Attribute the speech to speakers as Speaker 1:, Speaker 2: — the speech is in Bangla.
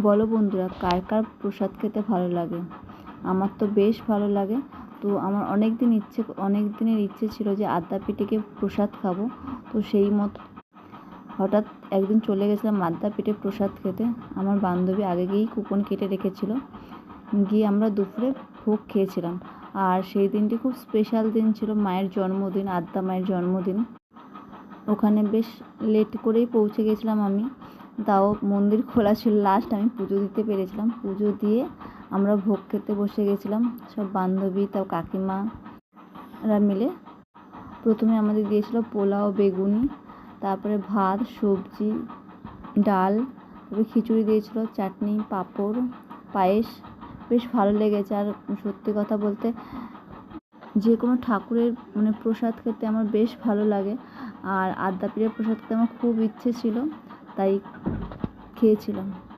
Speaker 1: বলো বন্ধুরা, কার কার প্রসাদ খেতে ভালো লাগে? আমার তো বেশ ভালো লাগে। তো আমার অনেক দিনের ইচ্ছে ছিল যে আদ্যাপীঠে প্রসাদ খাবো। তো সেই মতো হঠাৎ একদিন চলে গেছিলাম আদ্যাপীঠে প্রসাদ খেতে। আমার বান্ধবী আগে গিয়েই কুপন কেটে রেখেছিল, গিয়ে আমরা দুপুরে ভোগ খেয়েছিলাম। আর সেই দিনটি খুব স্পেশাল দিন ছিল, মায়ের জন্মদিন, আদ্যা মায়ের জন্মদিন। ওখানে বেশ লেট করেই পৌঁছে গেছিলাম আমি, তাও মন্দির খোলা ছিল। লাস্ট আমি পুজো দিতে পেরেছিলাম। পুজো দিয়ে আমরা ভোগ খেতে বসে গেছিলাম সব বান্ধবী, তাও কাকিমারা মিলে। প্রথমে আমাদের দিয়েছিল পোলাও, বেগুনি, তারপরে ভাত, সবজি, ডাল, তারপরে খিচুড়ি দিয়েছিল, চাটনি, পাঁপড়, পায়েস। বেশ ভালো লেগেছে। আর সত্যি কথা বলতে যে কোনো ঠাকুরের প্রসাদ খেতে আমার বেশ ভালো লাগে। আর আদ্যাপীঠের প্রসাদ খেতে আমার খুব ইচ্ছে ছিল, তাই খেয়েছিলাম।